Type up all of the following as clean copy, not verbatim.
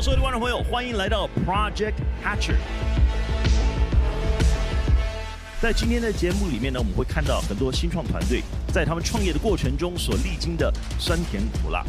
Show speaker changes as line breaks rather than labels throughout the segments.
Hello， 所有的观众朋友，欢迎来到 Project Hatcher。在今天的节目里面呢，我们会看到很多新创团队在他们创业的过程中所历经的酸甜苦辣。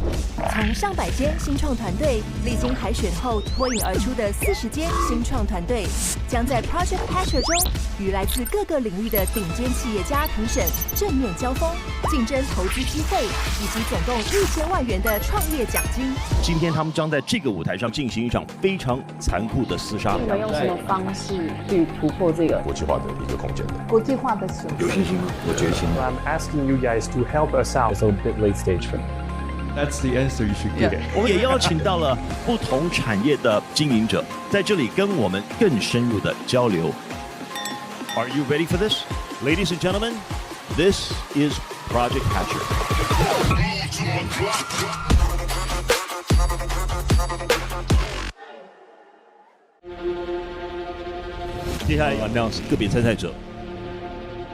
从上百间新创团队历经海选后脱颖而出的40间新创团队，将在 Project Hatcher 中与来自各个领域的顶尖企业家评审正面交锋，竞争投资机会以及总共1000万元的创业奖金。
今天他们将在这个舞台上进行一场非常残酷的厮杀。
你们用什么方式去突破这个
国际化的一个空间？
国际化的时候，
有信心，有决心。
I'm asking you guys to help us out.
It's a bit late stage for me.
That's the answer you should get.
我们也邀请到了不同产业的经营者，在这里跟我们更深入的交流。Are you ready for this, ladies and gentlemen? This is Project Hatcher. 接下来要 announce 个别参赛者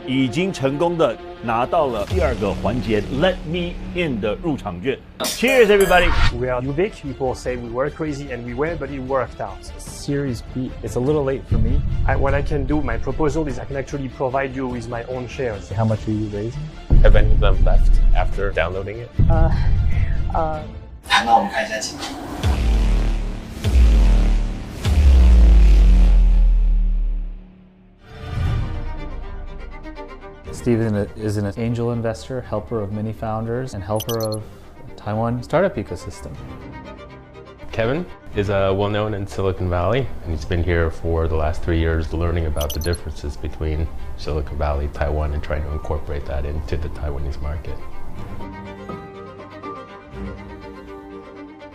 已经成功的拿到了第2个环节 Let Me In 的入场券。Cheers, everybody!
We are Ubik. People say we were crazy and we were, but it worked out.
Series B, it's a little late for me.
What I can do, my proposal is I can actually provide you with my own shares.
How much are you raising?
Have any of them left after downloading it?
那我们看一下情况。
Steven is an angel investor, helper of many founders, and helper of Taiwan startup ecosystem.
Kevin is well-known in Silicon Valley, and he's been here for the last 3 years learning about the differences between Silicon Valley, Taiwan, and trying to incorporate that into the Taiwanese market.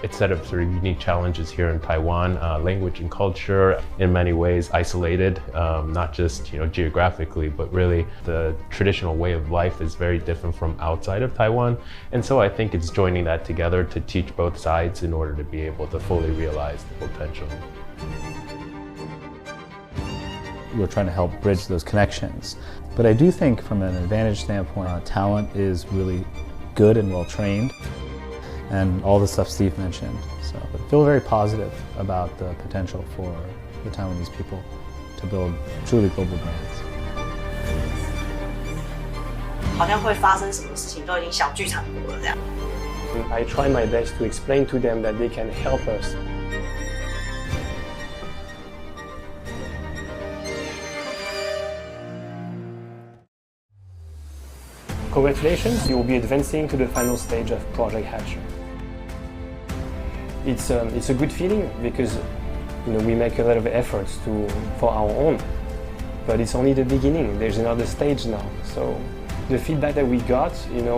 It set up sort of unique challenges here in Taiwan, language and culture, in many ways isolated, not just geographically, but really the traditional way of life is very different from outside of Taiwan. And so I think it's joining that together to teach both sides in order to be able to fully realize the potential.
We're trying to help bridge those connections. But I do think from an advantage standpoint, talent is really good and well trained. And all the stuff Steve mentioned. So I feel very positive about the potential for the Taiwanese people to build truly global brands.
好像会发生什么事情都已经小剧场过了这样。
I try my best to explain to them that they can help us. Congratulations, you will be advancing to the final stage of Project Hatcher. It's a good feeling because we make a lot of efforts for our own, but it's only the beginning. There's another stage now. So the feedback that we got,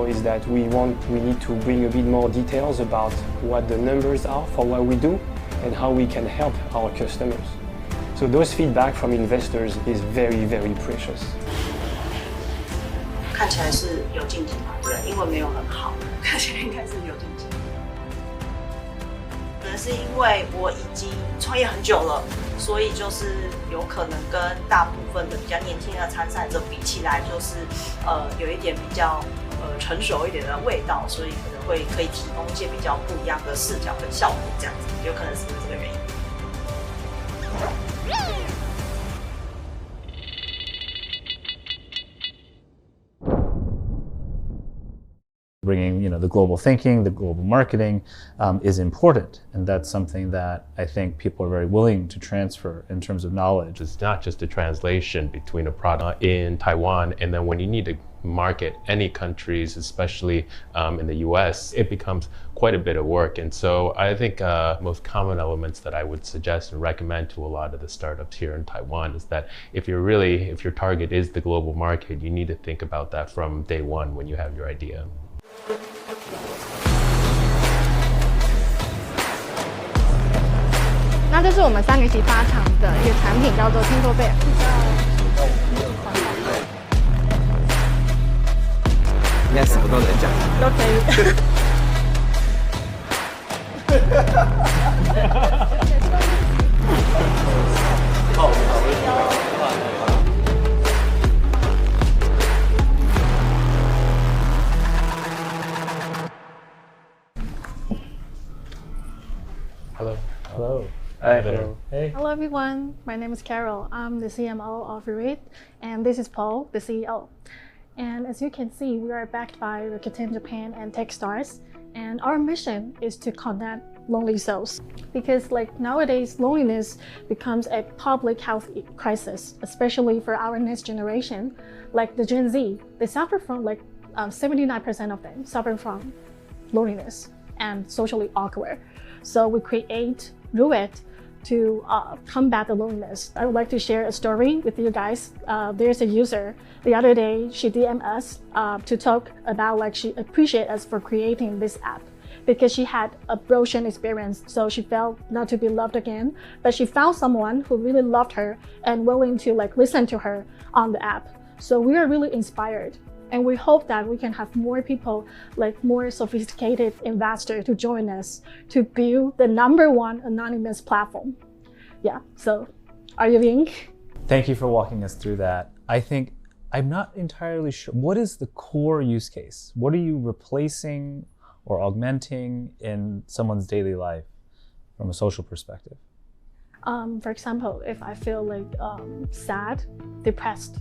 is that we need to bring a bit more details about what the numbers are for what we do and how we can help our customers. So those feedback from investors is very, very precious.
看起来是有晋级嘛，对，英文没有很好，看起来应该是有晋级。可能是因为我已经创业很久了，所以就是有可能跟大部分的比较年轻的参赛者比起来，就是有一点比较成熟一点的味道，所以可能可以提供一些比较不一样的视角跟效果，这样子有可能是这个原因。
Bringing the global thinking, the global marketing is important, and that's something that I think people are very willing to transfer in terms of knowledge.
It's not just a translation between a product in Taiwan, and then when you need to market any countries, especially in the US, it becomes quite a bit of work. And so I think most common elements that I would suggest and recommend to a lot of the startups here in Taiwan is that if your target is the global market, you need to think about that from day one when you have your idea.
那这是我们3个一起发厂的一个产品，叫做听说贝尔。
应该什么都能讲。
都可以。
Hello.
Hello.
Hello everyone, my name is Carol. I'm the CMO of Dooat, and this is Paul, the CEO. And as you can see, we are backed by Rakuten Japan and Techstars, and our mission is to connect lonely souls. Because nowadays, loneliness becomes a public health crisis, especially for our next generation, like the Gen Z. They suffer from 79% of them suffer from loneliness and socially awkward. So we create Dooat to combat the loneliness. I would like to share a story with you guys. There's a user, the other day, she DM'd us to talk about she appreciates us for creating this app because she had a broken experience, so she felt not to be loved again, but she found someone who really loved her and willing to listen to her on the app. So we are really inspired. And we hope that we can have more people, more sophisticated investors to join us to build the #1 anonymous platform. Yeah, so are you in?
Thank you for walking us through that. I think I'm not entirely sure. What is the core use case? What are you replacing or augmenting in someone's daily life from a social perspective?
For example, if I feel sad, depressed,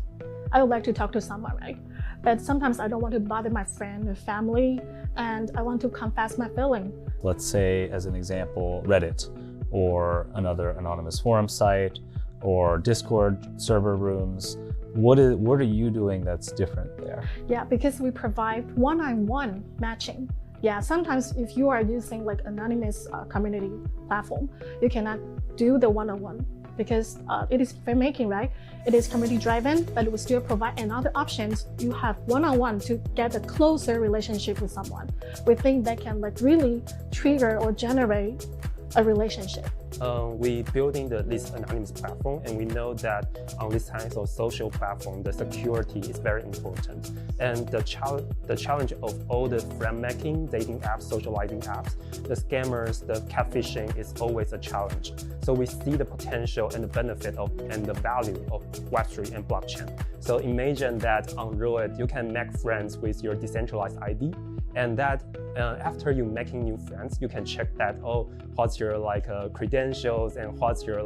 I would like to talk to someone, right? But sometimes I don't want to bother my friend or family, and I want to confess my feeling.
Let's say, as an example, Reddit or another anonymous forum site or Discord server rooms. What are you doing that's different there?
Yeah, because we provide one-on-one matching. Yeah, sometimes if you are using anonymous community platform, you cannot do the one-on-one because it is filmmaking, right? It is community driven, but we still provide another options. You have one-on-one to get a closer relationship with someone. We think that can really trigger or generate a relationship.
We building this anonymous platform, and we know that on this kind of social platform, the security is very important. And the challenge of all the friend making, dating apps, socializing apps, the scammers, the catfishing is always a challenge. So we see the potential and the benefit and the value of Web3 and blockchain. So imagine that on Dooat, you can make friends with your decentralized ID, and that after you making new friends, you can check that, what's your credentials and what's your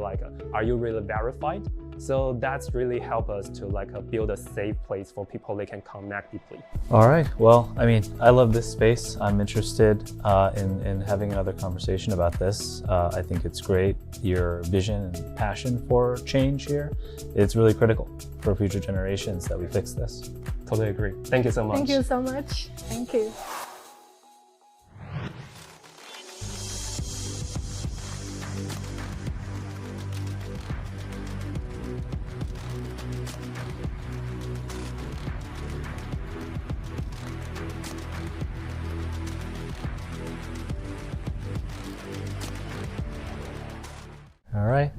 are you really verified? So that's really help us to build a safe place for people they can connect deeply.
All right. Well, I love this space. I'm interested in having another conversation about this. I think it's great. Your vision and passion for change here, it's really critical for future generations that we fix this.
Totally agree. Thank you so much.
Thank you so much. Thank you.
All right.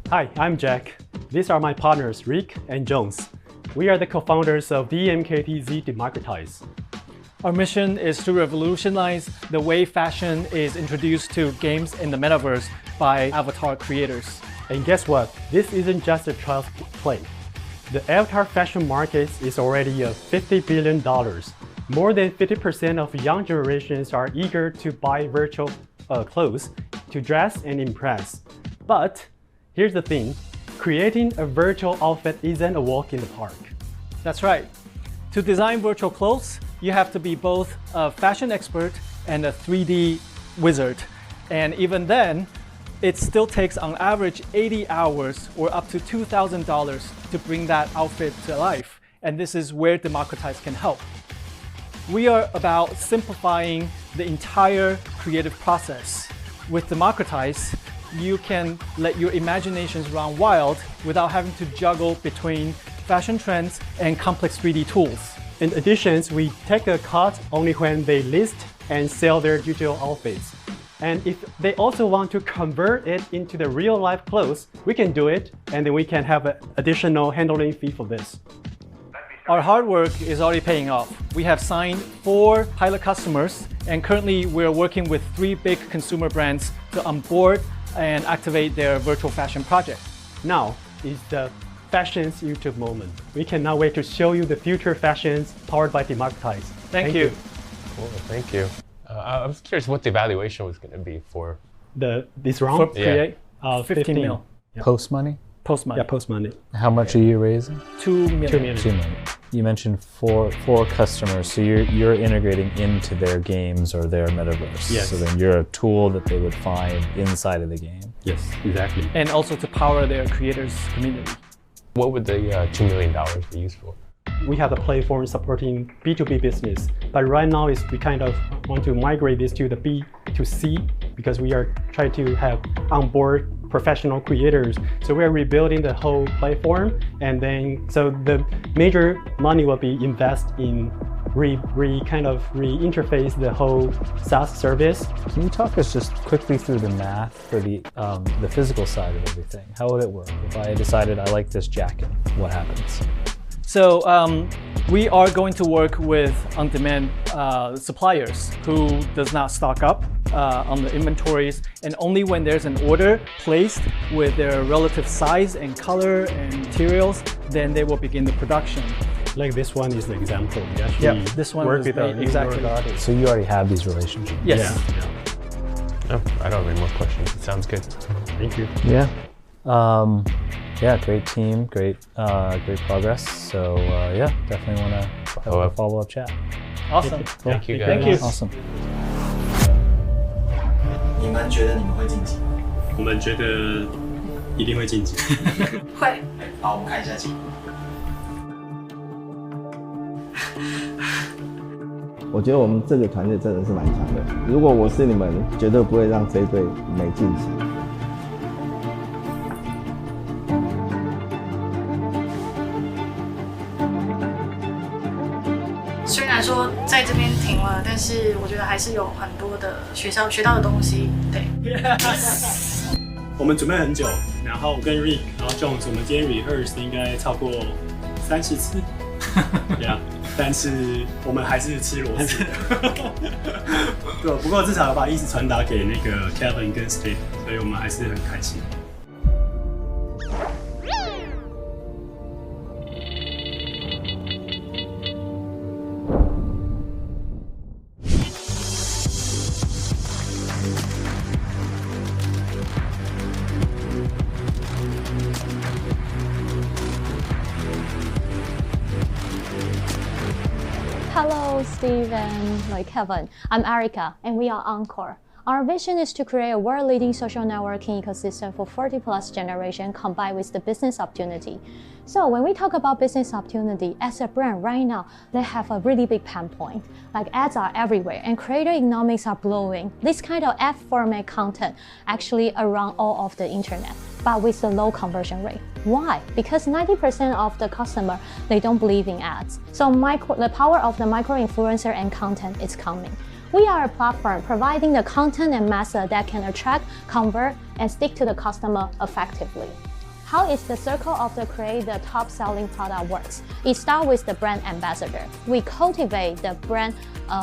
Hi, I'm Jack. These are my partners, Rick and Jones. We are the co-founders of DMKTZ Democratize.
Our mission is to revolutionize the way fashion is introduced to games in the metaverse by avatar creators.
And guess what? This isn't just a child's play. The avatar fashion market is already $50 billion. More than 50% of young generations are eager to buy virtual clothes to dress and impress. But here's the thing, creating a virtual outfit isn't a walk in the park.
That's right. To design virtual clothes, you have to be both a fashion expert and a 3D wizard. And even then, it still takes on average 80 hours or up to $2,000 to bring that outfit to life. And this is where Democratize can help. We are about simplifying the entire creative process. With Democratize, you can let your imaginations run wild without having to juggle between fashion trends and complex 3D tools.
In addition, we take a cut only when they list and sell their digital outfits. And if they also want to convert it into the real life clothes, we can do it, and then we can have an additional handling fee for this.
Our hard work is already paying off. We have signed 4 pilot customers, and currently we're working with 3 big consumer brands to onboard and activate their virtual fashion project.
Now is the fashions YouTube moment. We cannot wait to show you the future fashions powered by Democratize.
Thank you.
Cool, thank you. I was curious what the valuation was going to be for
this round.
For create 15 mil.
Post money?
Post money.
Yeah, post money.
How much are you raising?
2 million.
2 million.
2 million. You mentioned four customers, so you're integrating into their games or their metaverse.
Yes.
So then you're a tool that they would find inside of the game.
Yes, exactly.
And also to power their creators community.
What would the $2 million be used for?
We have a platform supporting B2B business, but right now we kind of want to migrate this to the B2C because we are trying to have onboard professional creators. So we are rebuilding the whole platform, and then so the major money will be invested in reinterface the whole SaaS service.
Can you talk us just quickly through the math for the physical side of everything? How would it work? If I decided I like this jacket, what happens?
So we are going to work with on-demand suppliers who does not stock up on the inventories, and only when there's an order placed with their relative size and color and materials, then they will begin the production.
Like this one is the example. We actually
this one
work
was
with our
made exactly.
artists.
So you already have these relationships?
Yes.
Oh, I don't have any more questions. It sounds good.
Thank you.
Yeah. Yeah, great team, great progress. So yeah, definitely want to have a follow-up chat.
Awesome.
Cool.
Thank you guys.
Thank you.
Awesome.
你们觉得你们会晋级？
我们觉得一定会晋级。
会。
好，我们看一下题目。
我觉得我们这个团队真的是蛮强的。如果我是你们，绝对不会让这一队没晋级。
虽然说在这边停了，但是我觉得还是有很多的学到的东西。对。
我们准备很久，然后跟 Rick， 然后 Jones， 我们今天 rehearse 应该超过30次，对啊，但是我们还是吃螺丝。对，不过至少把意思传达给那个 Kevin 跟 Steve， 所以我们还是很开心。
Hello, Steve and Kevin. I'm Erica, and we are Encore. Our vision is to create a world-leading social networking ecosystem for 40+ generation combined with the business opportunity. So when we talk about business opportunity, as a brand right now, they have a really big pain point. Like ads are everywhere and creator economics are blowing. This kind of ad format content actually around all of the internet, but with a low conversion rate. Why? Because 90% of the customer, they don't believe in ads. So the power of the micro-influencer and content is coming. We are a platform providing the content and method that can attract, convert, and stick to the customer effectively. How is the circle of the create the top selling product works? It starts with the brand ambassador. We cultivate the brand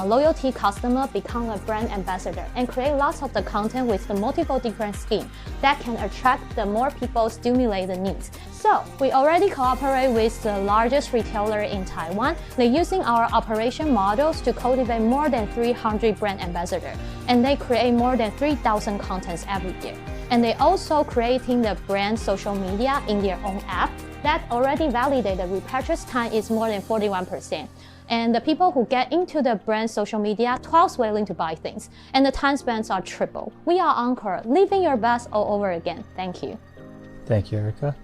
loyalty customer become a brand ambassador and create lots of the content with the multiple different schemes that can attract the more people, stimulate the needs. So we already cooperate with the largest retailer in Taiwan. They're using our operation models to cultivate more than 300 brand ambassadors, and they create more than 3,000 contents every year. And they also creating the brand social media in their own app that already validated repurchase time is more than 41%. And the people who get into the brand social media, 12 willing to buy things. And the time spans are triple. We are Encore, living your best all over again. Thank you.
Thank you, Erica.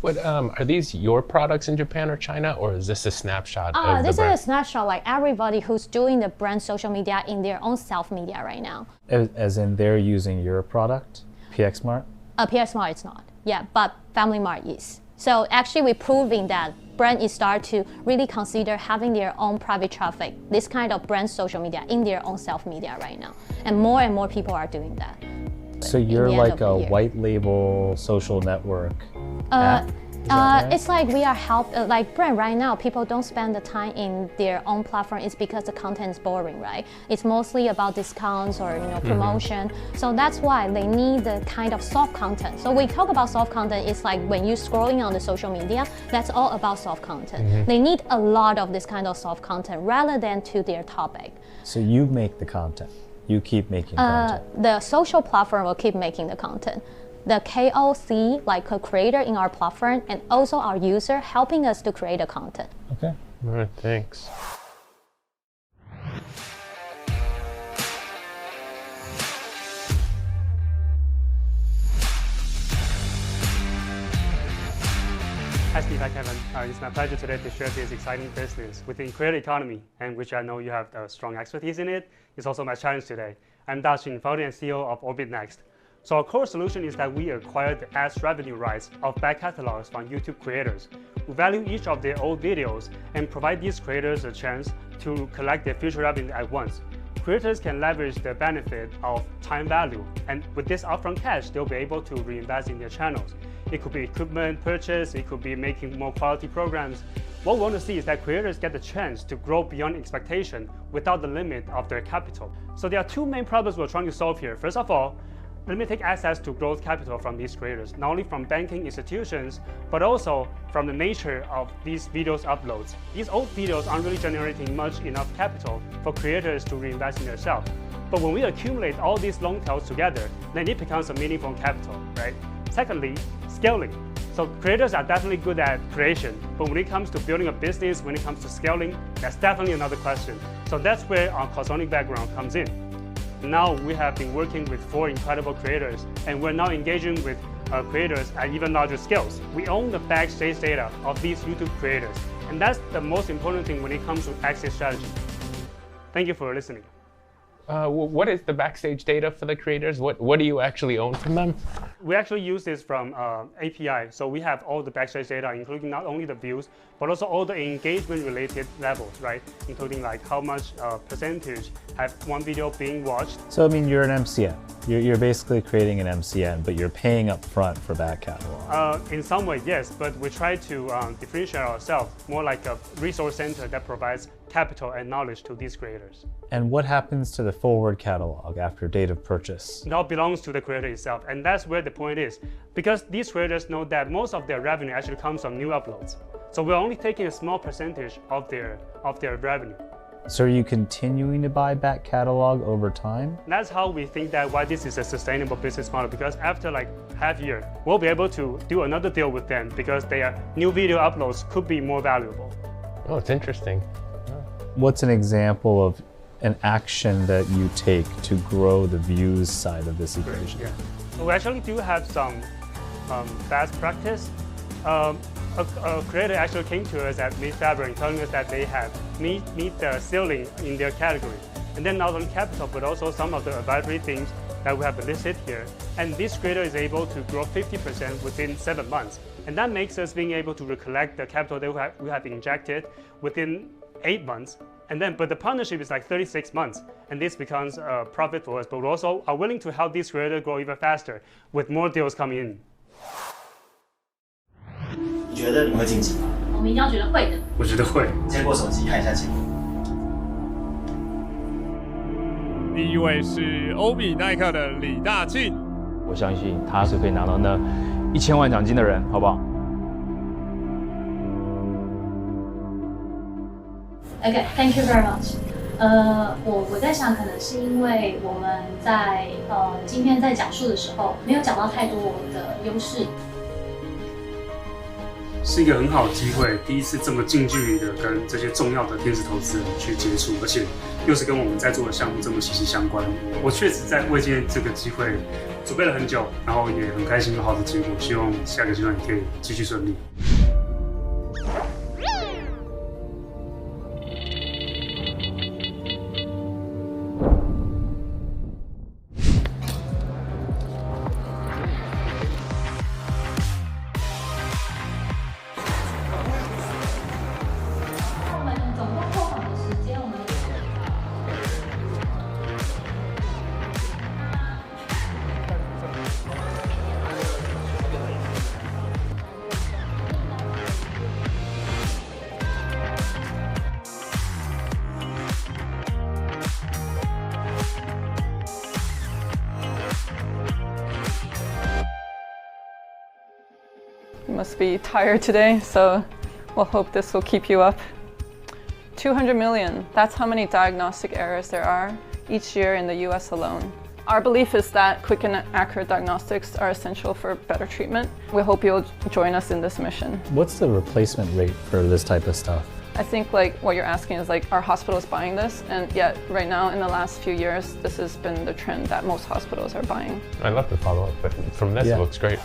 What are these your products in Japan or China, or is this a snapshot of
this
the brand?
is a snapshot like everybody who's doing the brand social media in their own self-media right now.
As in they're using your product, PXMart?
PXMart is not, yeah, but Family Mart is. So actually we're proving that brand is start to really consider having their own private traffic, this kind of brand social media in their own self-media right now. And more people are doing that.
So you're like a white label social network app?
It's like we are like brand right now, people don't spend the time in their own platform. It's because the content is boring, right? It's mostly about discounts or promotion. So that's why they need the kind of soft content. So we talk about soft content, it's like when you're scrolling on the social media, that's all about soft content. They need a lot of this kind of soft content rather than to their topic.
So you make the content. You keep making content.
The social platform will keep making the content. the KOC, like a creator in our platform, and also our user helping us to create the content.
Okay.
All right, thanks.
Hi Steve, hi Kevin. It's my pleasure today to share this exciting business within creator economy, and which I know you have strong expertise in it. It's also my challenge today. I'm Daxin, founder and CEO of Orbit Next. So our core solution is that we acquire the ads revenue rights of back catalogs from YouTube creators. We value each of their old videos and provide these creators a chance to collect their future revenue at once. Creators can leverage the benefit of time value, and with this upfront cash, they'll be able to reinvest in their channels. It could be equipment purchase, it could be making more quality programs. What we want to see is that creators get the chance to grow beyond expectation without the limit of their capital. So there are two main problems we're trying to solve here. First of all, limited access to growth capital from these creators, not only from banking institutions, but also from the nature of these videos uploads. These old videos aren't really generating much enough capital for creators to reinvest in themselves. But when we accumulate all these long tails together, then it becomes a meaningful capital, right? Secondly, scaling. So creators are definitely good at creation, but when it comes to building a business, when it comes to scaling, that's definitely another question. So that's where our Cosonic background comes in. Now we have been working with 4 incredible creators, and we're now engaging with creators at even larger scales. We own the backstage data of these YouTube creators, and that's the most important thing when it comes to exit strategy. Thank you for listening.
What is the backstage data for the creators? What do you actually own from them?
We actually use this from API, so we have all the backstage data, including not only the views, but also all the engagement-related levels, right? Including like how much percentage have one video being watched.
So I mean, you're an MCN. You're basically creating an MCN, but you're paying up front for back catalog.
In some way, yes, but we try to differentiate ourselves more like a resource center that provides capital and knowledge to these creators.
And what happens to the forward catalog after date of purchase?
It all belongs to the creator itself, and that's where the point is. Because these creators know that most of their revenue actually comes from new uploads. So we're only taking a small percentage of their revenue.
So are you continuing to buy back catalog over time?
That's how we think that why this is a sustainable business model, because after like half year, we'll be able to do another deal with them because their new video uploads could be more valuable.
Oh, it's interesting.
What's an example of an action that you take to grow the views side of this equation?
Yeah. We actually do have some best practice. A creator actually came to us at mid-February telling us that they have meet the ceiling in their category. And then not only capital, but also some of the advisory things that we have listed here. And this creator is able to grow 50% within 7 months. And that makes us being able to recollect the capital that we have injected within 8 months. And then, but the partnership is like 36 months, and this becomes a profit for us. But we also are willing to help these creators grow even faster with more deals coming in.
你觉得你会晋级吗？
我们一定要觉得会的。
我觉得会。
接过手机看一下结果。
第一位是欧米耐克的李大庆，
我相信他是可以拿到那1000万奖金的人，好不好？
Okay, thank you very much. 我在想，可能是因为我们在今天在讲述的时候，没有讲到太多我的优势。
是一个很好的机会，第一次这么近距离的跟这些重要的天使投资人去接触，而且又是跟我们在做的项目这么息息相关。我确实在为今天这个机会准备了很久，然后也很开心有好的结果，希望下个阶段也可以继续顺利。
You must be tired today, so we'll hope this will keep you up. 200 million, that's how many diagnostic errors there are each year in the US alone. Our belief is that quick and accurate diagnostics are essential for better treatment. We hope you'll join us in this mission.
What's the replacement rate for this type of stuff?
I think like what you're asking is like, are hospitals buying this? And yet right now in the last few years, this has been the trend that most hospitals are buying.
I'd love to follow up, but from this it looks great.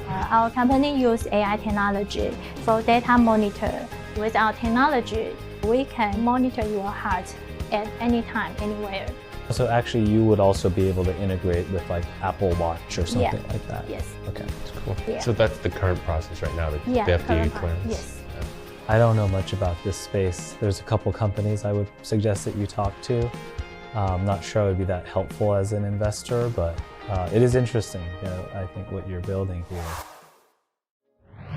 Our company uses AI technology for data monitor. With our technology, we can monitor your heart at any time, anywhere.
So actually you would also be able to integrate with like Apple Watch or something like that?
Yes.
Okay,
that's cool.
Yeah.
So that's the current process right now, the FDA clearance?
Yes.
I don't know much about this space. There's a couple companies I would suggest that you talk to. I'm not sure I would be that helpful as an investor, but it is interesting, I think, what you're building here.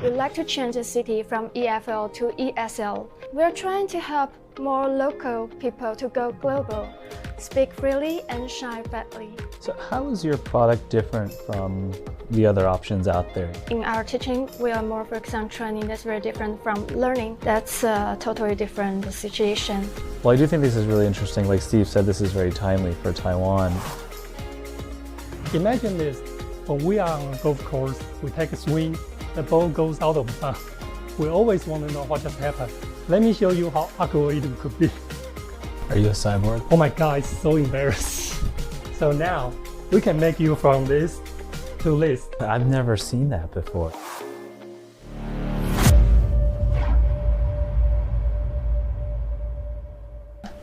We'd like to change the city from EFL to ESL. We're trying to help more local people to go global, speak freely and shine brightly.
So how is your product different from the other options out there?
In our teaching, we are more focused on training. That's very different from learning. That's a totally different situation.
Well, I do think this is really interesting. Like Steve said, this is very timely for Taiwan.
Imagine this, when we are on a golf course, we take a swing, the ball goes out of bounds. We always want to know what just happened. Let me show you how ugly it could be.
Are you a cyborg?
Oh my God, it's so embarrassing. So now, we can make you from this to this.
I've never seen that before.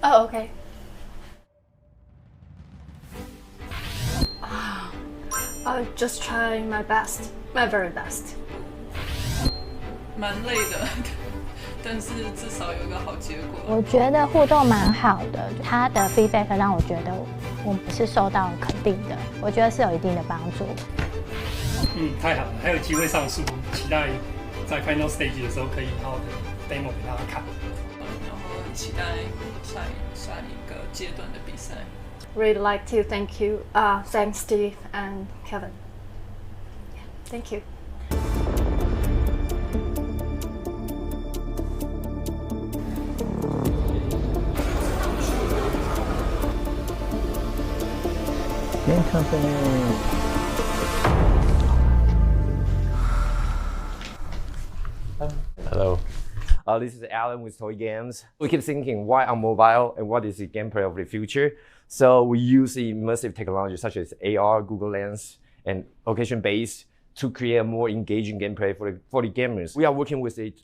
Oh, okay. I'll just try my best, my very best.
蛮累的，但是至少有一个好结果。
我觉得互动蛮好的，他的 feedback 让我觉得我们是受到肯定的，我觉得是有一定的帮助。
太好了，还有机会上树，期待在 final stage 的时候可以好好的 demo 给大家看。
然后期待下一个阶段的比赛。
Really like to thank you, thanks Steve and Kevin. Yeah, thank you.
Game company.
Hello.
This is Alan with Toy Games. We keep thinking why on mobile and what is the gameplay of the future. So we use immersive technology such as AR, Google Lens, and location-based to create a more engaging gameplay for the gamers. We are working with the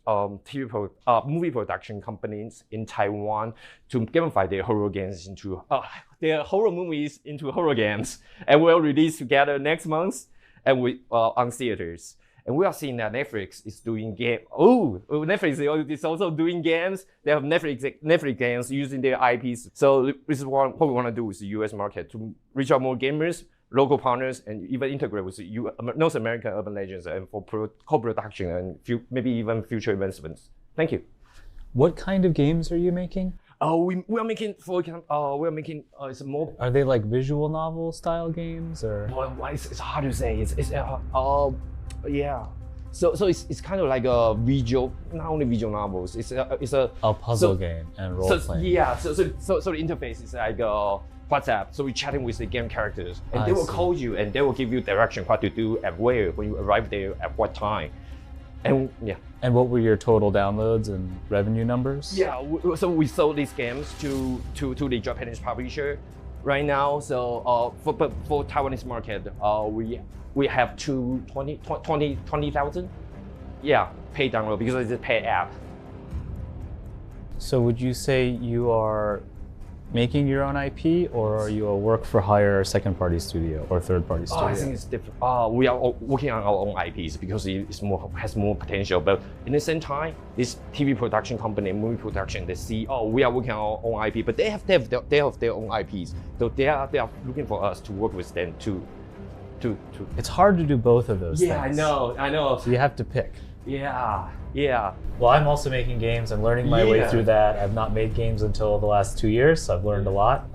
movie production companies in Taiwan to gamify their horror games into their horror movies into horror games, and we'll release together next month and on theaters. And we are seeing that Netflix is doing game. Netflix is also doing games. They have Netflix games using their IPs. So this is what we want to do with the US market to reach out more gamers, local partners, and even integrate with North American urban legends and for co-production and maybe even future investments. Thank you.
What kind of games are you making?
We are making it's more.
Are they like visual novel style games or?
Well, it's hard to say. Yeah. So it's kind of like a visual, not only visual novels. It's a
puzzle game and role playing.
Yeah. So the interface is like WhatsApp. So we're chatting with the game characters, and they will call you and they will give you direction what to do at where when you arrive there at what time. And yeah.
And what were your total downloads and revenue numbers?
Yeah. So we sold these games to the Japanese publisher right now. So for Taiwanese market, we have 20,000. Yeah, paid download because it's a paid app.
So would you say you are making your own IP, or are you a work-for-hire second-party studio or third-party studio?
I think it's different. We are working on our own IPs because has more potential. But in the same time, this TV production company, movie production, they see, we are working on our own IP, but they have their own IPs. So they are looking for us to work with them to.
It's hard to do both of those things.
Yeah, I know.
So you have to pick.
Yeah.
Well, I'm also making games and learning my way through that. I've not made games until the last 2 years, so I've learned a lot.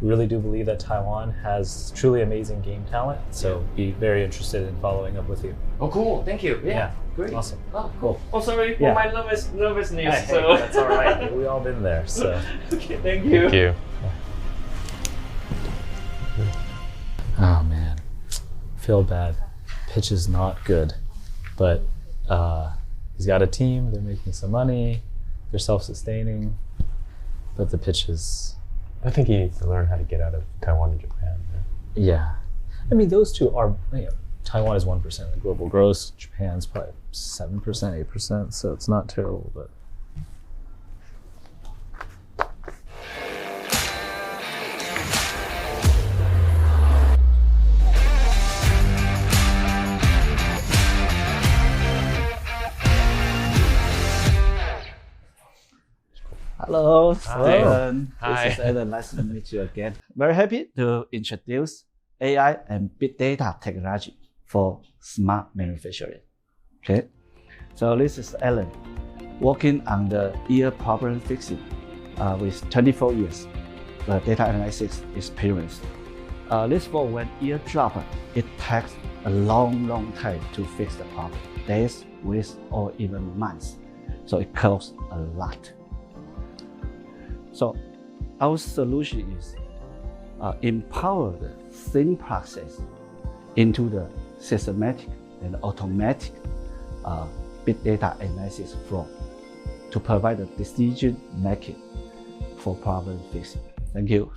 We really do believe that Taiwan has truly amazing game talent, so be very interested in following up with you.
Oh, cool. Thank you. Yeah. Great.
Awesome.
Oh, cool. Oh, sorry for my nervousness.
Hey,
so
that's all right. We've all been there. So.
Okay, thank you.
Thank you.
feel bad. Pitch is not good, but he's got a team, they're making some money, they're self-sustaining, but the pitch is...
I think he needs to learn how to get out of Taiwan and Japan.
Yeah. I mean, those two are, Taiwan is 1% of the global gross, Japan's probably 7%, 8%, so it's not terrible, but...
Hello,
Hi.
Alan.
Hi.
This is Alan. Nice to meet you again. Very happy to introduce AI and big data technology for smart manufacturing. Okay, so this is Alan, working on the ear problem fixing with 24 years data analysis experience. This for when ear drop, it takes a long time to fix the problem, days, weeks, or even months. So it costs a lot. So our solution is empower the same process into the systematic and automatic big data analysis flow to provide the decision making for problem fixing. Thank you.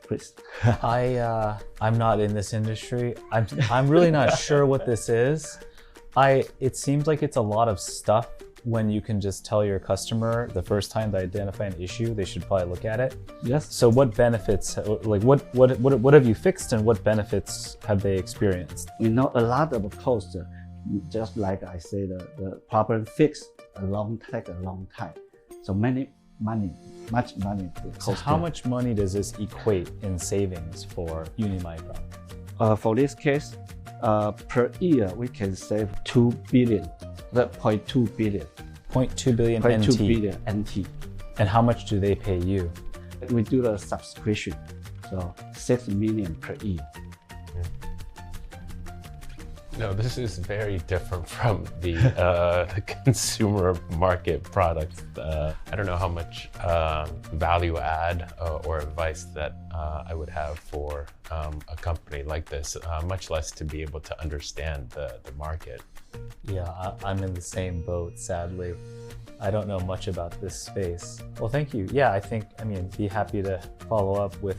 Please.
I'm not in this industry. I'm really not sure what this is. It seems like it's a lot of stuff when you can just tell your customer the first time they identify an issue, they should probably look at it.
Yes.
So what benefits, like what have you fixed and what benefits have they experienced?
We know a lot of cost, just like I said, the problem fix take a long time. So much money.
So how much money does this equate in savings for Unimicro?
For this case, per year we can save 2 billion. 0.2 billion.
0.2 billion NT.
0.2 billion NT.
And how much do they pay you?
We do the subscription, so 6 million per year.
No, this is very different from the consumer market product. I don't know how much value add or advice that I would have for a company like this, much less to be able to understand the market.
Yeah, I'm in the same boat, sadly. I don't know much about this space. Well, thank you. Yeah, be happy to follow up with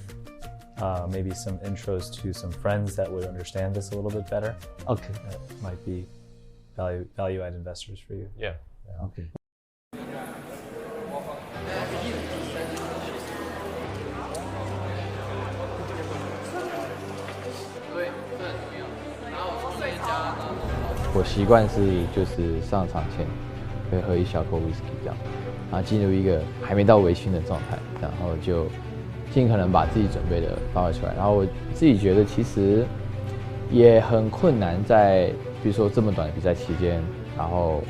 maybe some intros to some friends that would understand this a little bit better.
Okay.
That might be value add investors for you.
Yeah.
Okay.
我习惯是就是上场前会喝一小口 whisky 这样，然后进入一个还没到微醺的状态，然后就尽可能把自己准备的发挥出来。然后我自己觉得其实也很困难，在比如说这么短的比赛期间，然后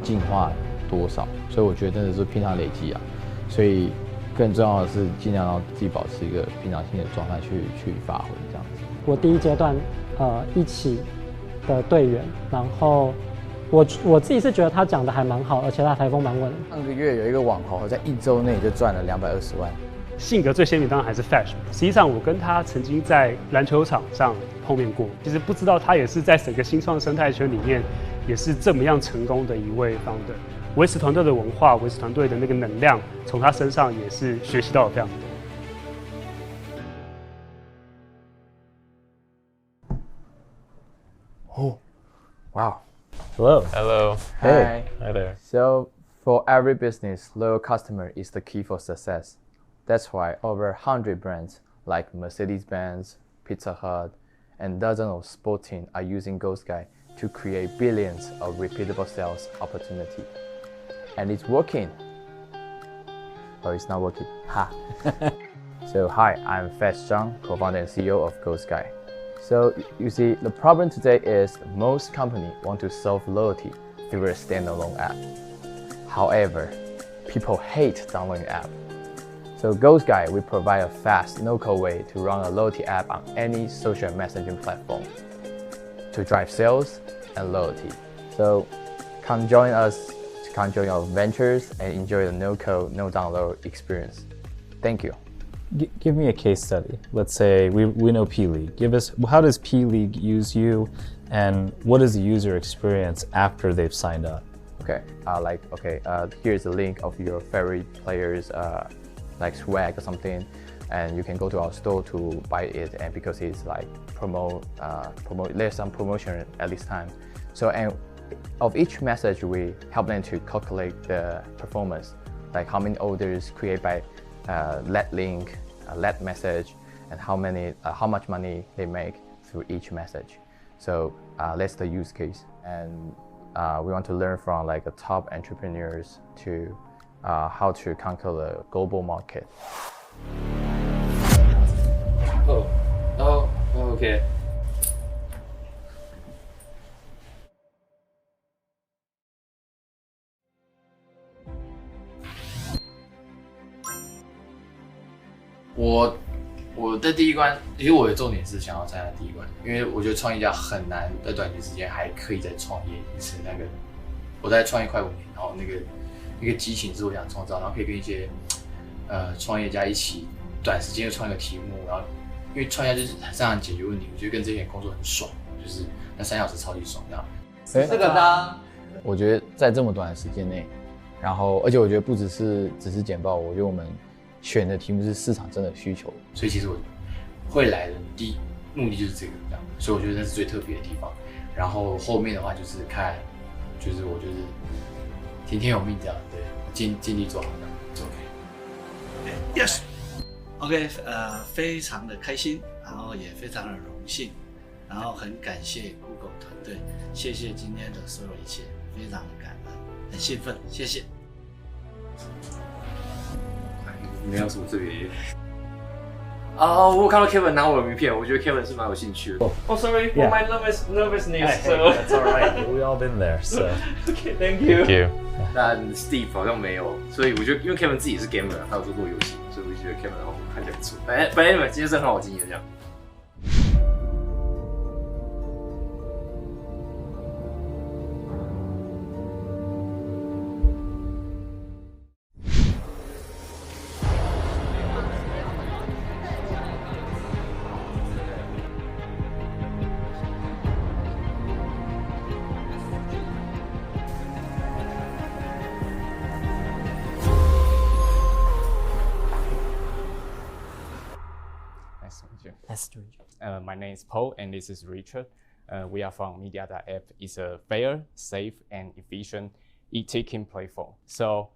进化多少，所以我觉得真的是平常累积啊。所以更重要的是尽量让自己保持一个平常心的状态去发挥这样子。
我第一阶段一起的队员，然后我自己是觉得他讲的还蛮好，而且他台风蛮稳。
上个月有一个网红在1周内就赚了220万。
性格最鲜明当然还是 Fash。实际上我跟他曾经在篮球场上碰面过，其实不知道他也是在整个新创生态圈里面也是这么样成功的一位 founder。维持团队的文化，维持团队的那个能量，从他身上也是学习到了非常多。
Oh, wow.
Hello.
Hello.
Hey.
Hi there.
So, for every business, loyal customer is the key for success. That's why over 100 brands like Mercedes-Benz, Pizza Hut, and dozens of sports teams are using GoSky to create billions of repeatable sales opportunity. And it's working. Oh, it's not working. Ha. So, hi, I'm Fash Zhang, co-founder and CEO of GoSky. So you see, the problem today is most companies want to solve loyalty through a standalone app. However, people hate downloading app. So GoSky, we provide a fast, no-code way to run a loyalty app on any social messaging platform to drive sales and loyalty. So come join us to join our ventures and enjoy the no-code, no-download experience. Thank you.
Give me a case study. Let's say we know P-League. Give us, how does P-League use you, and what is the user experience after they've signed up?
Okay, here's a link of your favorite players, like swag or something, and you can go to our store to buy it. And because it's like there's some promotion at this time. So, and of each message, we help them to calculate the performance, like how many orders created by that link, that message, and how much money they make through each message. So that's the use case, and we want to learn from like the top entrepreneurs to how to conquer the global market. Okay.
我的第一关，其实我的重点是想要参加第一关，因为我觉得创业家很难在短期时间还可以再创业一次。我在创业快5年，然后那个激情是我想创造，然后可以跟一些创业家一起短时间就创一个题目，然后因为创业家就是很擅长解决问题，我觉得跟这些人工作很爽，就是那3小时超级爽这样。
这个呢，我觉得在这么短的时间内，然后而且我觉得不只是简报，我觉得我们选的题目是市场真的需求，
所以其实我会来的第一目的就是这个这样，所以我觉得那是最特别的地方。然后后面的话就是看，就是我就是听天由命这样，对，尽力做好这样就 OK。Yes。OK，
非常的开心，然后也非常的荣幸，然后很感谢 Google 团队，谢谢今天的所有一切，非常的感恩，很兴奋，谢谢。
没有什么特别。我看到 Kevin 拿我的名片，我觉得 Kevin 是蛮有兴趣的。Sorry for my nervousness. So
That's all right. We all been there. So
okay, thank you. 但 Steve 好像没有，所以我觉得因为 Kevin 自己是 gamer， 他有做过游戏，所以我就觉得 Kevin 看起来不错。反正今天是很好的经验这样。
Nice to meet you. My name is Paul, and this is Richard. We are from Media.app. It's a fair, safe, and efficient e-ticketing platform. So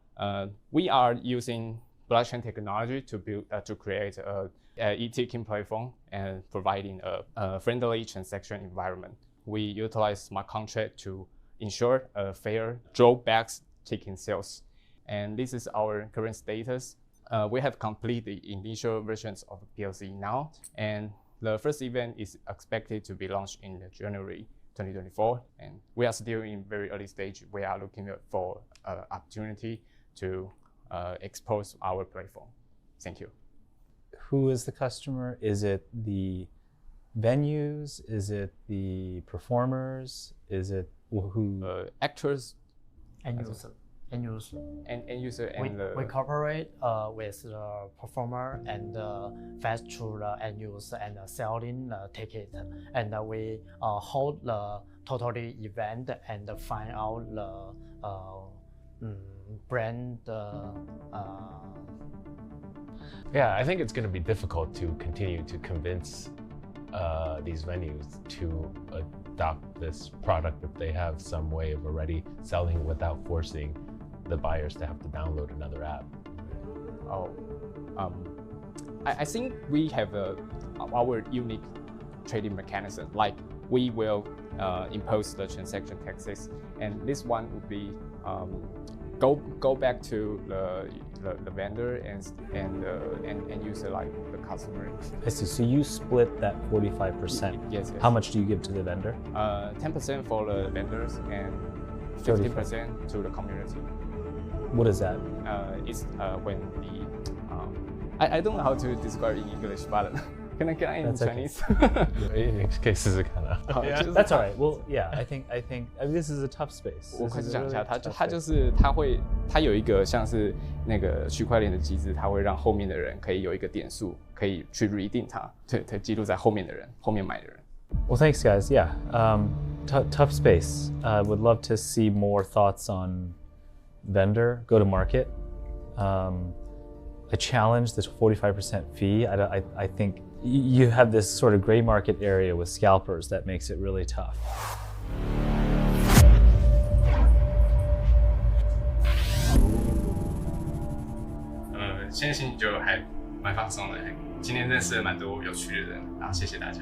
we are using blockchain technology to create a e-ticketing platform and providing a friendly transaction environment. We utilize smart contract to ensure a fair drawbacks ticketing sales. And this is our current status. We have completed the initial versions of PLC now, and the first event is expected to be launched in January 2024. And we are still in very early stage. We are looking for opportunity to expose our platform. Thank you.
Who is the customer? Is it the venues? Is it the performers? Is it who?
Actors.
And user.
End user and
we cooperate with the performer and fetch through the end user and selling the ticket, and we hold the totally event and find out the brand.
Yeah, I think it's going to be difficult to continue to convince these venues to adopt this product if they have some way of already selling without forcing the buyers to have to download another app.
I think we have our unique trading mechanism. Like we will impose the transaction taxes, and this one would be go back to the vendor and user, like the customer.
I see. So you split that 45%.
Yes.
How much do you give to the vendor?
10% for the vendors and 50% to the community.
What is that?
It's when the I don't know how to describe in English, but Can I in
That's okay.
Chinese?
可以试试看啊。
That's all right. Well, yeah, I think this is a tough space.
我开始讲一下，它有一个像是那个区块链的机制，它会让后面的人可以有一个点数，可以去 redeem 它，对，记录在后面的人，后面买的人。
Well, thanks, guys. Yeah, tough space. I would love to see more thoughts on vendor go to market. I challenge this 45% fee. I think you have this sort of gray market area with scalpers that makes it really tough.
现在心情就还蛮放松的，今天认识了蛮多有趣的人，然后谢谢大家。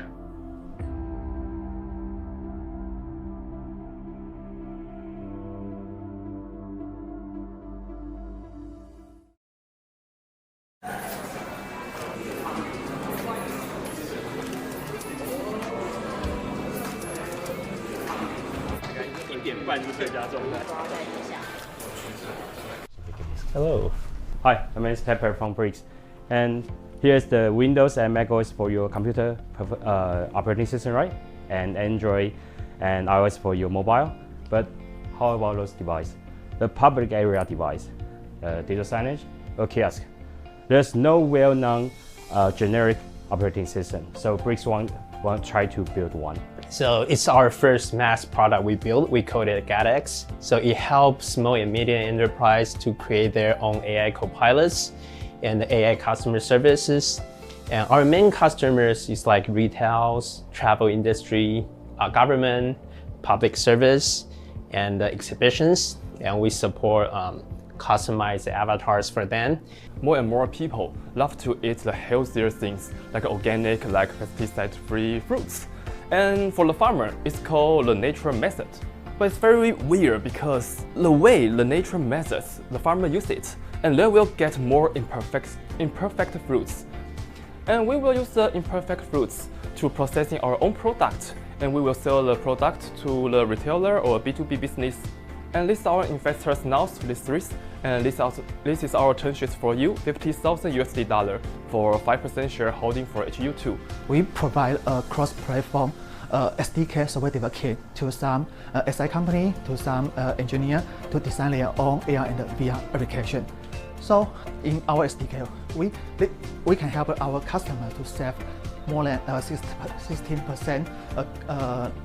Hello. Hi, my name is Pepper from Bricks. And here's the Windows and macOS for your computer operating system, right? And Android and iOS for your mobile. But how about those devices? The public area device, data signage, or kiosk. There's no well-known generic operating system. So Bricks want try to build one.
So it's our first mass product we built. We called it GetX. So it helps small and medium enterprise to create their own AI copilots and AI customer services. And our main customers is like retails, travel industry, government, public service, and exhibitions. And we support customized avatars for them.
More and more people love to eat the healthier things, like organic, like pesticide-free fruits. And for the farmer, it's called the natural method. But it's very weird because the way the natural methods, the farmer use it, and they will get more imperfect fruits. And we will use the imperfect fruits to processing our own product, and we will sell the product to the retailer or B2B business. And this our investors now this risk, and this is our term sheet for you, $50,000 for 5% shareholding for HU2.
We provide a cross-platform SDK software development kit to some SI company, to some engineer to design their own AR and VR application. So in our SDK, we can help our customer to save more than 16%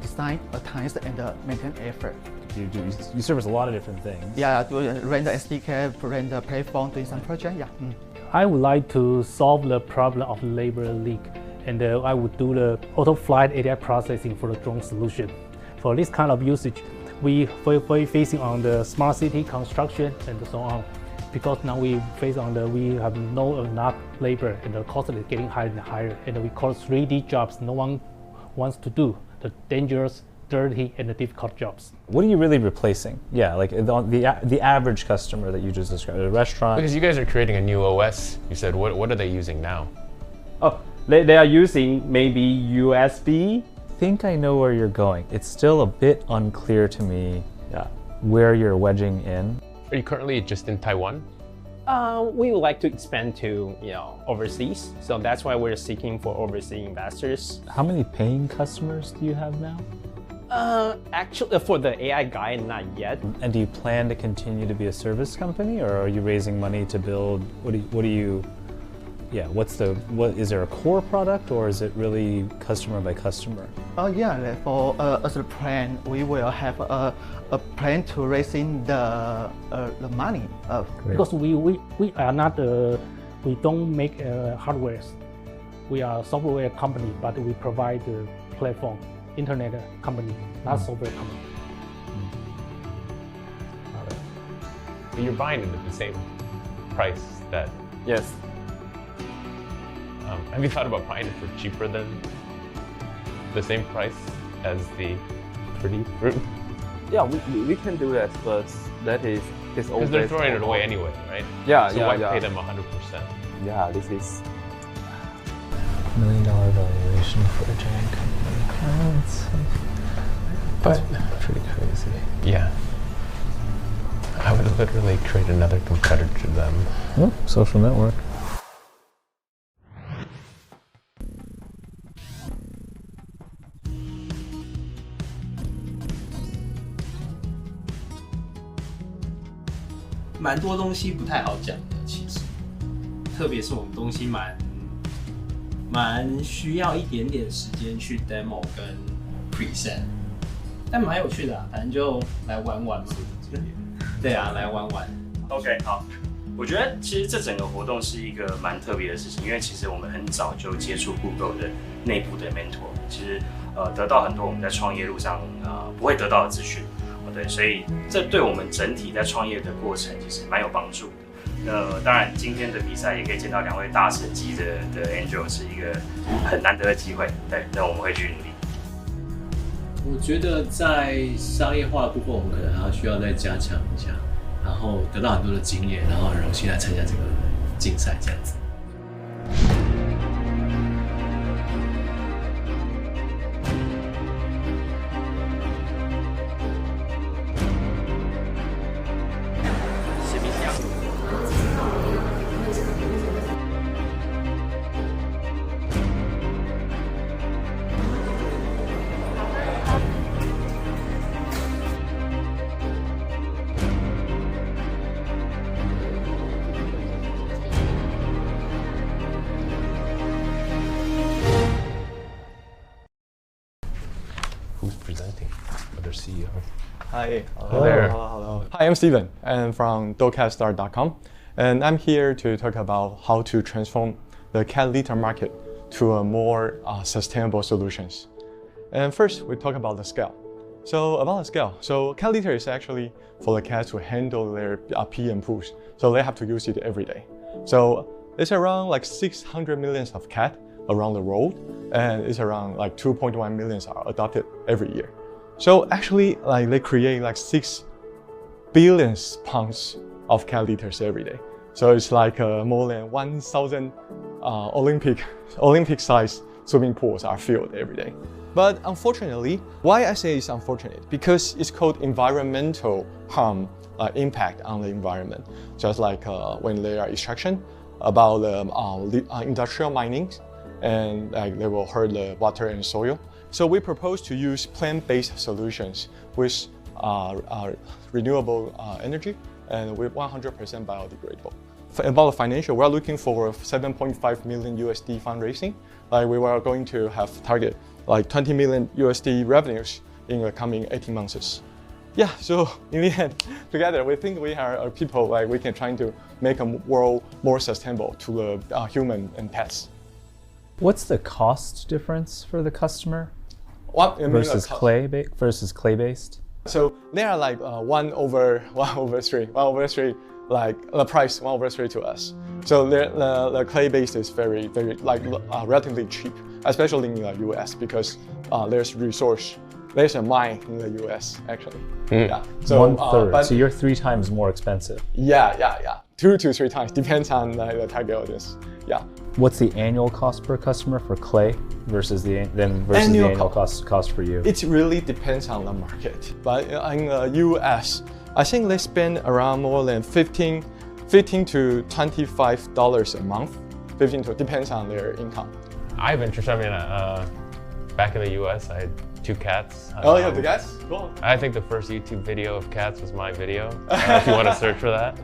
design time and maintenance effort.
You service a lot of different things.
Yeah, run the SDK, run the platform, doing some project. Yeah.
I would like to solve the problem of labor leak, and I would do the auto flight AI processing for the drone solution. For this kind of usage, we facing on the smart city construction and so on. Because now we have no enough labor and the cost is getting higher and higher, and we call 3D jobs no one wants to do, the dangerous, dirty, and the difficult jobs.
What are you really replacing? Yeah, like the average customer that you just described, a restaurant.
Because you guys are creating a new OS, you said, what are they using now?
Oh, they are using maybe USB.
I think I know where you're going. It's still a bit unclear to me where you're wedging in.
Are you currently just in Taiwan?
We would like to expand to overseas, so that's why we're seeking for overseas investors.
How many paying customers do you have now?
Actually, for the AI guy, not yet.
And do you plan to continue to be a service company, or are you raising money to build? Is there a core product, or is it really customer by customer?
Yeah, for as a plan, we will have a plan to raising the money.
Because we are not we don't make hardware. We are a software company, but we provide the platform, internet company, not software company.
But you're buying it at the same price that.
Yes.
Have you thought about buying it for cheaper than the same price as the pretty fruit?
Yeah, we can do that, but that is all.
Because they're throwing it away anyway, right?
Yeah,
so why pay them 100%?
Yeah, this is
$1 million valuation for a giant company. That's pretty crazy.
Yeah. I would literally create another competitor to them.
Oh, social network.
蛮多东西不太好讲的，其实，特别是我们东西蛮需要一点点时间去 demo 跟 present， 但蛮有趣的啊，反正就来玩玩嘛。对啊，来玩玩。
OK， 好。我觉得其实这整个活动是一个蛮特别的事情，因为其实我们很早就接触 Google 的内部的 mentor， 其实得到很多我们在创业路上不会得到的资讯，对，所以这对我们整体在创业的过程其实蛮有帮助的。当然今天的比赛也可以见到2位大神级的 Angel， 是一个很难得的机会，对，那我们会继续努力。
我觉得在商业化的部分，我们可能还需要再加强一下。然后得到很多的经验，然后很荣幸来参加这个竞赛，这样子。
Presenting, other CEO.
Hi.
Hello there.
Hello. Hi, I'm Steven. I'm from Dooat.com, and I'm here to talk about how to transform the cat litter market to a more sustainable solutions. And first, we talk about the scale. So about the scale, so cat litter is actually for the cats to handle their pee and poos, so they have to use it every day. So it's around like 600 million of cats around the world, and it's around like 2.1 million are adopted every year. So actually, like they create like 6 billion pounds of cat litters every day. So it's like more than 1,000 Olympic size swimming pools are filled every day. But unfortunately, why I say it's unfortunate? Because it's called environmental harm impact on the environment. Just like when there are extraction, about the industrial mining, and they will hurt the water and soil. So we propose to use plant-based solutions with renewable energy and with 100% biodegradable. About the financial, we're looking for 7.5 million USD fundraising. Like we were going to have target like 20 million USD revenues in the coming 18 months. Yeah, so in the end, together we think we are people like we can try to make a world more sustainable to the human and pets.
What's the cost difference for the customer
versus
clay-based?
So they are like 1/3, like the price 1/3 to us. So the clay-based is very like relatively cheap, especially in the US because there's a mine in the US actually. Yeah. So
1/3. So you're 3 times more expensive.
Yeah. 2 to 3 times depends on the target audience. Yeah.
What's the annual cost per customer for clay versus the annual cost for you?
It really depends on the market. But in the US, I think they spend around more than $15 to $25 a month. Depends on their income.
I have interest. I mean, back in the US, I had 2 cats.
Oh, you have 2 cats? Cool.
I think the first YouTube video of cats was my video, if you want to search for that.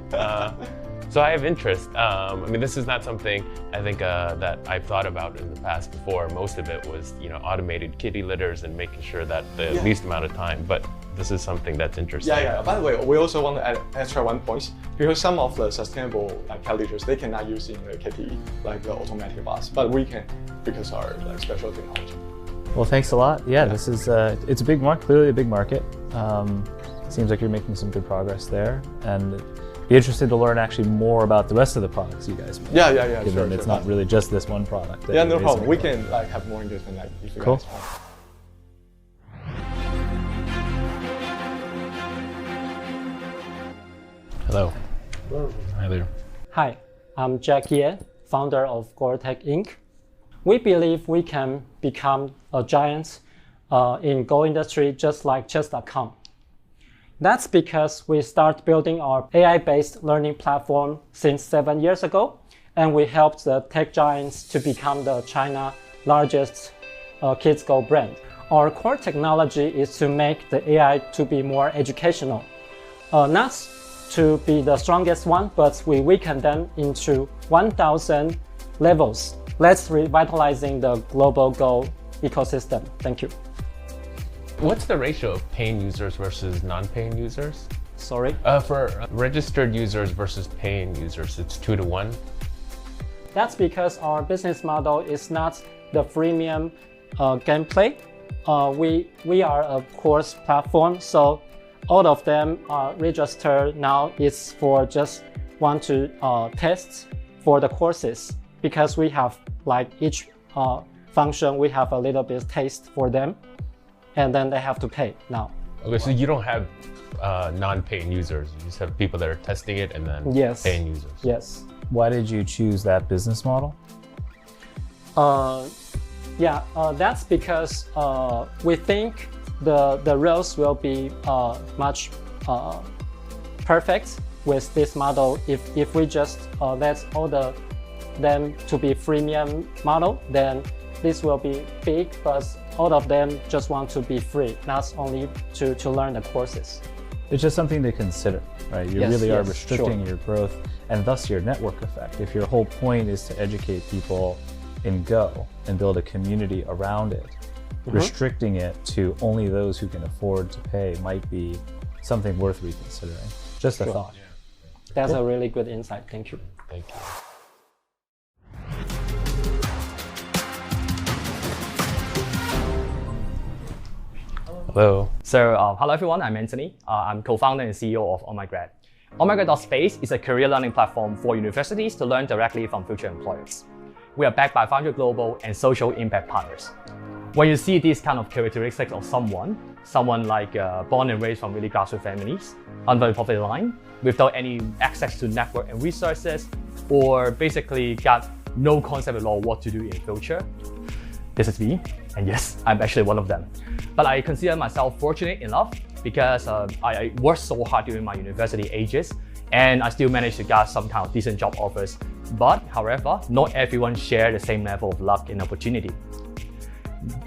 So I have interest. I mean, this is not something I think that I've thought about in the past before. Most of it was, automated kitty litters and making sure that the least amount of time. But this is something that's interesting.
Yeah. By the way, we also want to add extra 1 point because some of the sustainable cat litters they cannot use in the kitty like the automatic box, but we can because our special technology.
Well, thanks a lot. Yeah, this is it's a big market, clearly a big market. Seems like you're making some good progress there, and be interested to learn actually more about the rest of the products you guys make.
Yeah.
Given it's not really just this one product.
Yeah, no problem. We can have more engagement if you guys want.
Hello.
Hello.
Hi there.
Hi, I'm Jack Ye, founder of Gorch Inc. We believe we can become a giant in Go industry just like chess.com. That's because we start building our AI-based learning platform since 7 years ago, and we helped the tech giants to become the China's largest kids Go brand. Our core technology is to make the AI to be more educational, not to be the strongest one, but we weaken them into 1,000 levels. Let's revitalizing the global Go ecosystem. Thank you.
What's the ratio of paying users versus non-paying users?
Sorry?
For registered users versus paying users, it's 2 to 1.
That's because our business model is not the freemium gameplay. We are a course platform, so all of them are registered now. It's for just want to test for the courses, because we have like each function, we have a little bit taste for them, and then they have to pay now.
Okay, so you don't have non-paying users. You just have people that are testing it and then paying users.
Yes.
Why did you choose that business model?
That's because we think the roles will be much perfect with this model. If we just let all them to be freemium model, then this will be big, but all of them just want to be free, not only to learn the courses.
It's just something to consider, right? You really are restricting your growth and thus your network effect. If your whole point is to educate people in Go and build a community around it, restricting it to only those who can afford to pay might be something worth reconsidering. Just a thought.
That's a really good insight. Thank you.
Thank you.
Hello. So, hello everyone, I'm Anthony. I'm co-founder and CEO of Ommyra. Ommyra.space is a career learning platform for universities to learn directly from future employers. We are backed by 500 global and social impact partners. When you see these kind of characteristics of someone like born and raised from really grassroots families, under the poverty line, without any access to network and resources, or basically got no concept at all what to do in future, this is me, and yes, I'm actually one of them. But I consider myself fortunate enough because I worked so hard during my university ages, and I still managed to get some kind of decent job offers. But however, not everyone share the same level of luck and opportunity.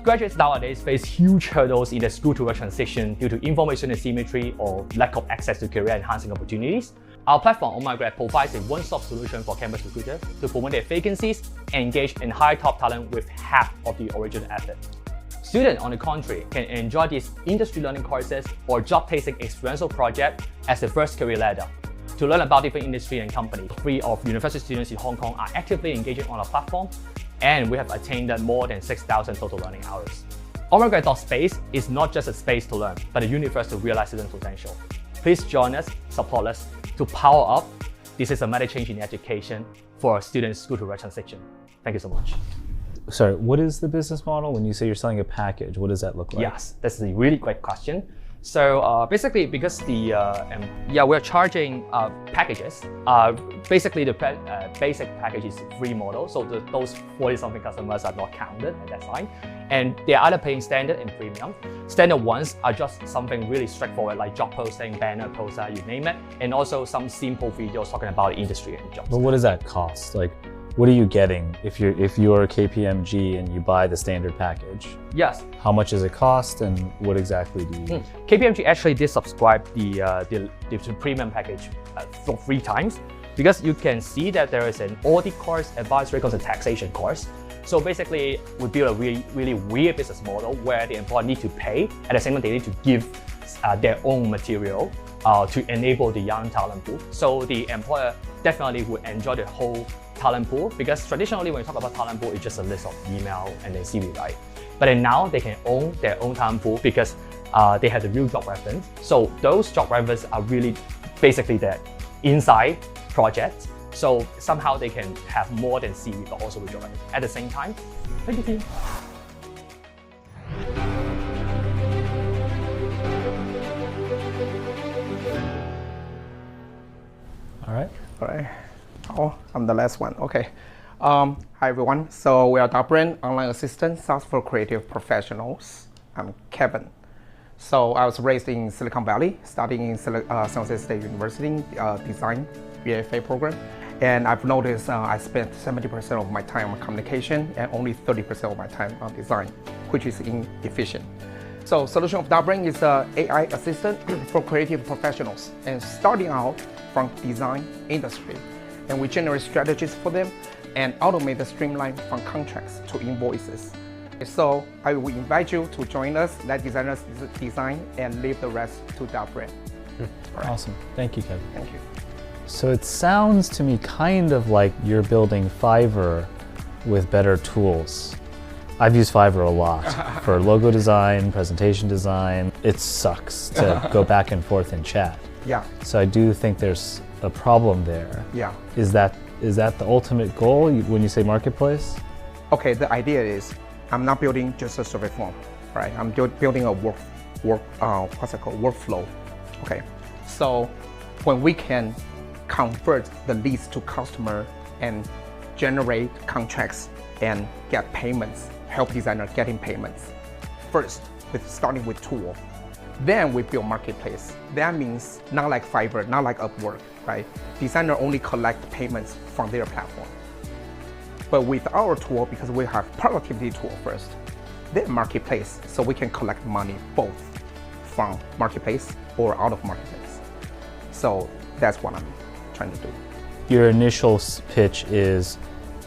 Graduates nowadays face huge hurdles in the school-to-work transition due to information asymmetry or lack of access to career-enhancing opportunities. Our platform, Ommyra, provides a one-stop solution for campus recruiters to promote their vacancies and engage and hire top talent with half of the original effort. Students, on the contrary, can enjoy these industry learning courses or job-tasting experiential projects as their first career ladder. To learn about different industry and companies, 3 of university students in Hong Kong are actively engaging on our platform, and we have attained more than 6,000 total learning hours. Ommyra.space is not just a space to learn, but a universe to realize student potential. Please join us, support us to power up. This is a major change in education for students' school-to-work transition. Thank you so much.
Sorry, what is the business model? When you say you're selling a package, what does that look like?
Yes, that's a really great question. So basically, because we're charging packages. Basically, the basic package is free model, so those 40-something customers are not counted at that time. And they're either paying standard and premium. Standard ones are just something really straightforward, like job posting, banner, poster, you name it, and also some simple videos talking about the industry and jobs.
But what does that cost? Like, what are you getting if you're KPMG and you buy the standard package?
Yes.
How much does it cost, and what exactly do you?
KPMG actually did subscribe the premium package for 3 times, because you can see that there is an audit course, advisory course, and taxation course. So basically, we build a really weird business model where the employer need to pay, at the same time they need to give their own material to enable the young talent pool. So the employer definitely will enjoy the whole talent pool, because traditionally when you talk about talent pool, it's just a list of email and then CV, right? But then now they can own their own talent pool because they have the real job reference. So those job references are really basically the inside projects. So somehow they can have more than CV, but also real job reference at the same time. Thank you, team.
All right.
Oh, I'm the last one. Okay. Hi everyone. So we are Dbrand online assistant, SaaS for creative professionals. I'm Kevin. So I was raised in Silicon Valley, studying in San Jose State University design BFA program. And I've noticed I spent 70% of my time on communication and only 30% of my time on design, which is inefficient. So solution of Dbrand is an AI assistant for creative professionals and starting out from design industry. And we generate strategies for them and automate the streamline from contracts to invoices. So I will invite you to join us, let designers design and leave the rest to Dbrand.
Awesome. Thank you, Kevin.
Thank you.
So it sounds to me kind of like you're building Fiverr with better tools. I've used Fiverr a lot for logo design, presentation design. It sucks to go back and forth in chat.
Yeah.
So I do think there's a problem there.
Yeah.
Is that the ultimate goal when you say marketplace?
Okay, the idea is I'm not building just a survey form, right? I'm building a workflow. Okay, so when we can convert the leads to customer and generate contracts and get payments, help designer getting payments. First, starting with tool. Then we build marketplace. That means not like Fiverr, not like Upwork, right? Designer only collect payments from their platform. But with our tool, because we have productivity tool first, then marketplace, so we can collect money both from marketplace or out of marketplace. So that's what I'm trying to do.
Your initial pitch is,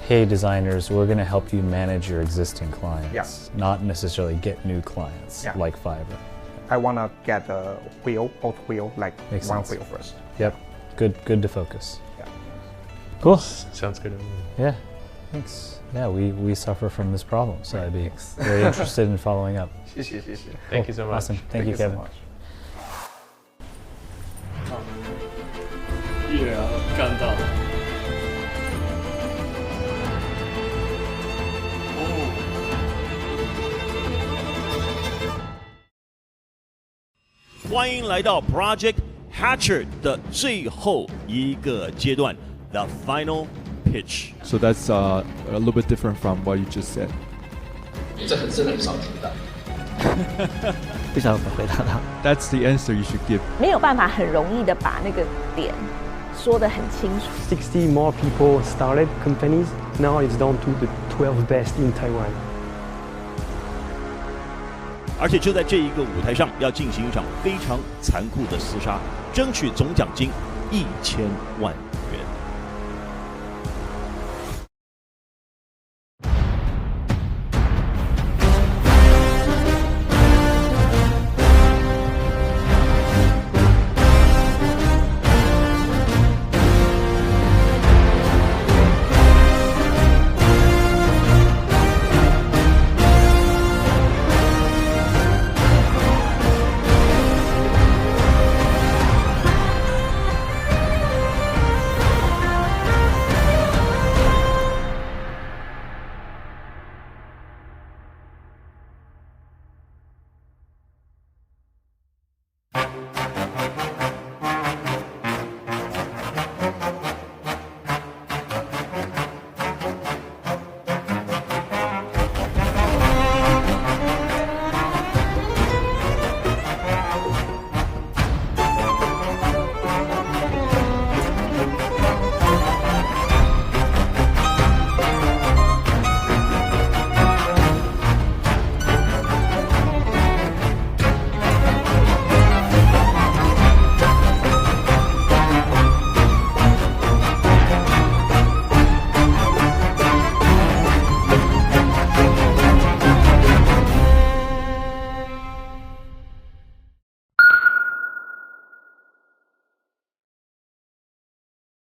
hey designers, we're going to help you manage your existing clients, not necessarily get new clients like Fiverr.
I want to get the wheel, both wheel, like
Makes
one
sense.
wheel first.
Yep, good to focus.
Yeah.
Cool.
Sounds good.
Yeah, thanks. Yeah, we suffer from this problem, so I'd be very interested in following up.
Thank you so much.
Awesome. Thank you, Kevin.
Yeah, 看到。
欢迎来到 Project Hatcher 的最后一个阶段 ，The Final Pitch.
So that's a little bit different from what you just said.
这真的很少听到。
不晓得怎么回答他。
That's the answer you should give.
没有办法很容易的把那个点说得很清楚。
60 more people started companies. Now it's down to the 12 best in Taiwan.
而且就在这一个舞台上，要进行一场非常残酷的厮杀，争取总奖金1000万。